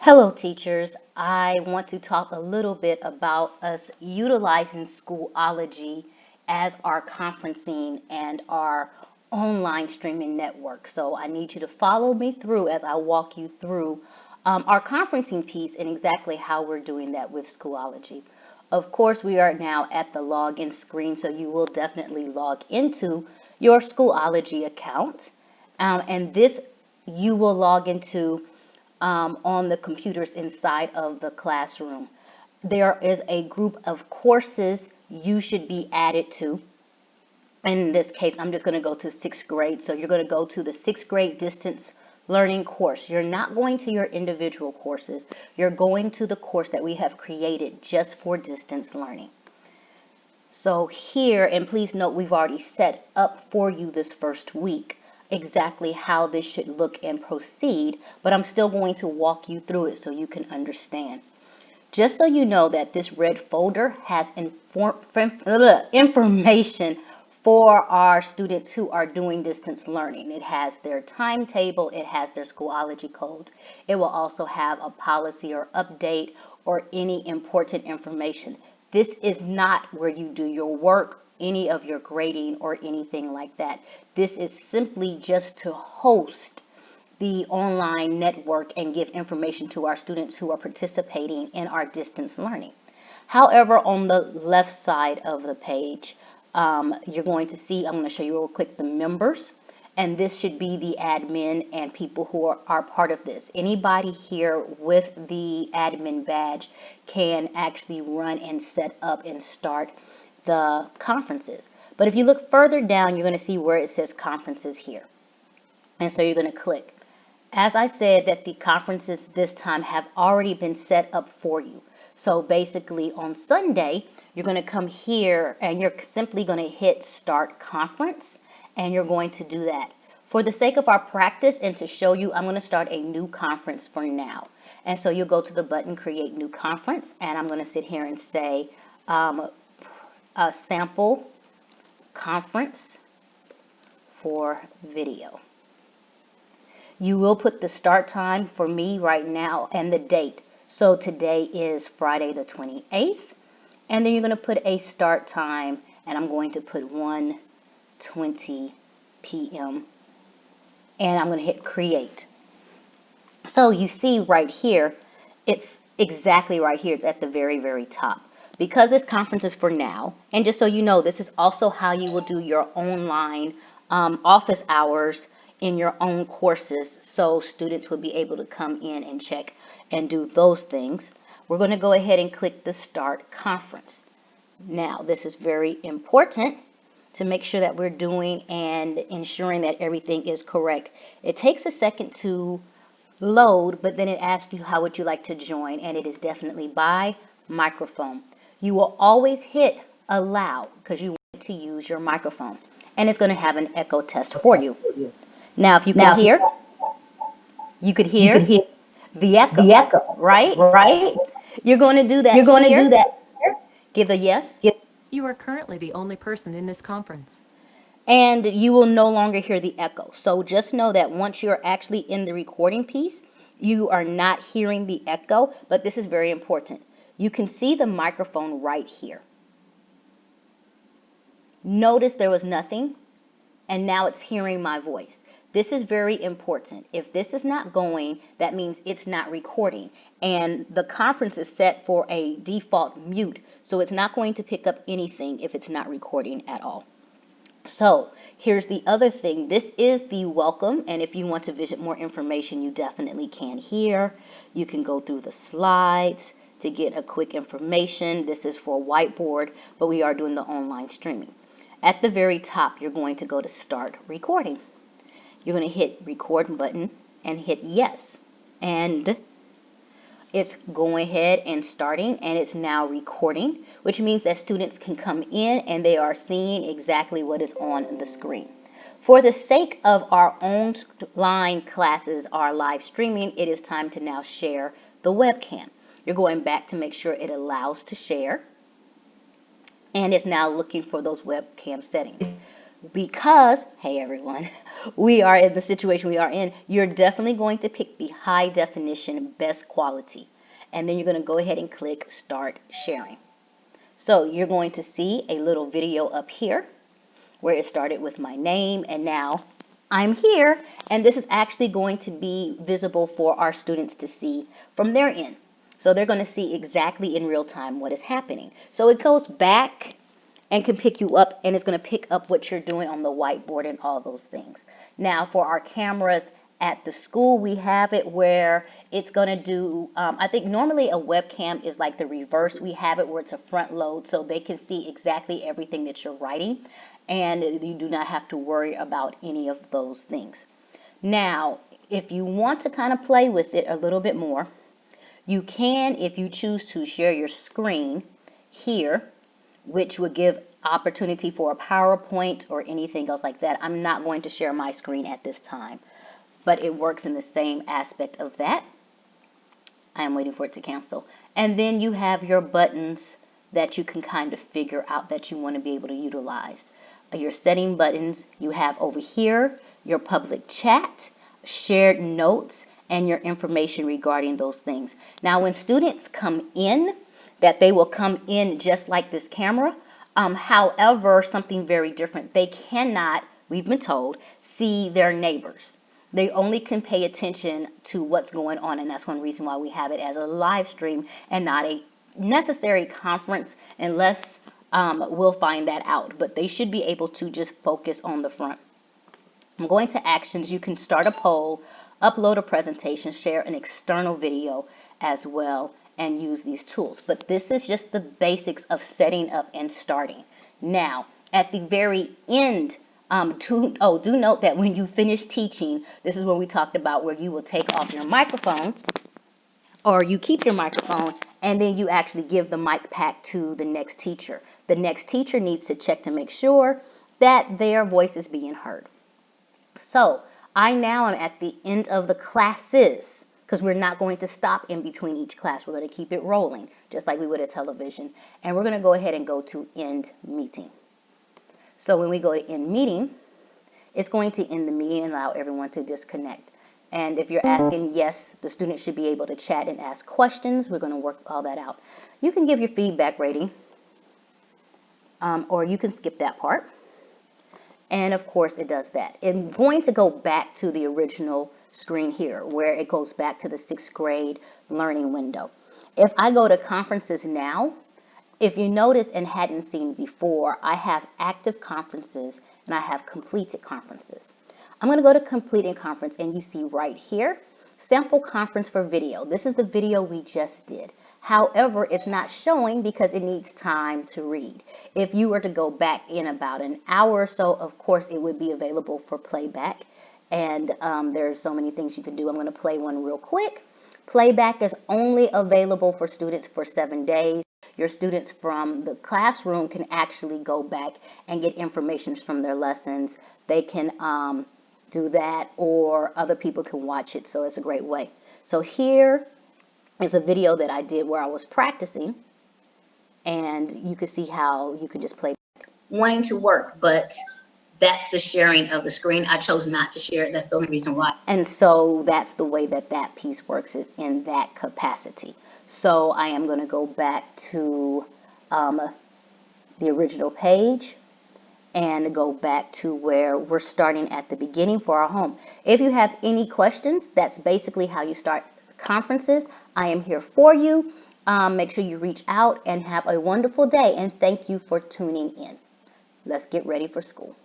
Hello, teachers. I want to talk a little bit about us utilizing Schoology as our conferencing and our online streaming network. So I need you to follow me through as I walk you through our conferencing piece and exactly how we're doing that with Schoology. Of course, we are now at the login screen, so you will definitely log into your Schoology account. And this you will log into on the computers inside of the classroom. There is a group of courses you should be added to. In this case, I'm just going to go to sixth grade. So you're going to go to the sixth grade distance learning course. You're not going to your individual courses. You're going to the course that we have created just for distance learning. So here, and please note we've already set up for you this first week exactly how this should look and proceed, but I'm still going to walk you through it so you can understand. Just so you know that this red folder has information for our students who are doing distance learning. It has their timetable, it has their Schoology codes. It will also have a policy or update or any important information. This is not where you do your work, any of your grading or anything like that. This is simply just to host the online network and give information to our students who are participating in our distance learning. However, on the left side of the page, you're going to see, I'm going to show you real quick the members, and this should be the admin and people who are part of this. Anybody here with the admin badge can actually run and set up and start the conferences. But if you look further down, you're going to see where it says conferences here. And so you're going to click. As I said, that the conferences this time have already been set up for you. So basically on Sunday, you're going to come here and you're simply going to hit Start Conference, and you're going to do that. For the sake of our practice and to show you, I'm going to start a new conference for now. And so you'll go to the button Create New Conference, and I'm going to sit here and say a sample conference for video. You will put the start time for me right now and the date. So today is Friday the 28th. And then you're going to put a start time, and I'm going to put 1:20 p.m. And I'm going to hit create. So you see right here, it's exactly right here. It's at the very, very top. Because this conference is for now, and just so you know, this is also how you will do your online office hours in your own courses, so students will be able to come in and check and do those things. We're going to go ahead and click the Start Conference. Now, this is very important to make sure that we're doing and ensuring that everything is correct. It takes a second to load, but then it asks you how would you like to join, and it is definitely by microphone. You will always hit allow because you want to use your microphone, and it's going to have an echo test for you. Now, if you could hear, you could hear the echo, right? You're going to do that here. Give a yes. You are currently the only person in this conference. And you will no longer hear the echo. So just know that once you're actually in the recording piece, you are not hearing the echo, but this is very important. You can see the microphone right here. Notice there was nothing, and now it's hearing my voice. This is very important. If this is not going, that means it's not recording. And the conference is set for a default mute, so it's not going to pick up anything if it's not recording at all. So here's the other thing. This is the welcome, and if you want to visit more information, you definitely can here. You can go through the slides to get a quick information. This is for whiteboard, but we are doing the online streaming. At the very top, you're going to go to Start Recording. You're going to hit Record button and hit Yes. And it's going ahead and starting, and it's now recording, which means that students can come in and they are seeing exactly what is on the screen. For the sake of our online classes, our live streaming, it is time to now share the webcam. You're going back to make sure it allows to share, and it's now looking for those webcam settings. Because, hey everyone, we are in the situation we are in, you're definitely going to pick the high definition best quality. And then you're going to go ahead and click start sharing. So you're going to see a little video up here where it started with my name, and now I'm here, and this is actually going to be visible for our students to see from their end. So they're going to see exactly in real time what is happening. So it goes back and can pick you up, and it's going to pick up what you're doing on the whiteboard and all those things. Now for our cameras at the school, we have it where it's going to do, I think normally a webcam is like the reverse. We have it where it's a front load so they can see exactly everything that you're writing, and you do not have to worry about any of those things. Now, if you want to kind of play with it a little bit more, you can, if you choose to, share your screen here, which would give opportunity for a PowerPoint or anything else like that. I'm not going to share my screen at this time, but it works in the same aspect of that. I am waiting for it to cancel. And then you have your buttons that you can kind of figure out that you want to be able to utilize. Your setting buttons, you have over here your public chat, shared notes, and your information regarding those things. Now, when students come in, that they will come in just like this camera. However, something very different. They cannot, we've been told, see their neighbors. They only can pay attention to what's going on, and that's one reason why we have it as a live stream and not a necessary conference, unless we'll find that out. But they should be able to just focus on the front. I'm going to actions. You can start a poll, upload a presentation, share an external video as well, and use these tools. But this is just the basics of setting up and starting. Now, at the very end, do note that when you finish teaching, this is what we talked about, where you will take off your microphone, or you keep your microphone, and then you actually give the mic back to the next teacher. The next teacher needs to check to make sure that their voice is being heard. So I now am at the end of the classes, because we're not going to stop in between each class. We're going to keep it rolling, just like we would at television. And we're going to go ahead and go to end meeting. So when we go to end meeting, it's going to end the meeting and allow everyone to disconnect. And if you're asking, yes, the students should be able to chat and ask questions. We're going to work all that out. You can give your feedback rating, or you can skip that part. And of course it does that. I'm going to go back to the original screen here, where it goes back to the 6th grade learning window. If I go to conferences now, if you notice and hadn't seen before, I have active conferences and I have completed conferences. I'm going to go to completed conference, and you see right here, sample conference for video. This is the video we just did. However, it's not showing because it needs time to read. If you were to go back in about an hour or so, of course, it would be available for playback. And there's so many things you can do. I'm going to play one real quick. Playback is only available for students for 7 days. Your students from the classroom can actually go back and get information from their lessons. They can do that, or other people can watch it. So it's a great way. So here is a video that I did where I was practicing, and you can see how you can just play back. Wanting to work, but that's the sharing of the screen. I chose not to share it. That's the only reason why. And so that's the way that that piece works in that capacity. So I am going to go back to the original page and go back to where we're starting at the beginning for our home. If you have any questions, that's basically how you start conferences. I am here for you. Make sure you reach out and have a wonderful day, and thank you for tuning in. Let's get ready for school.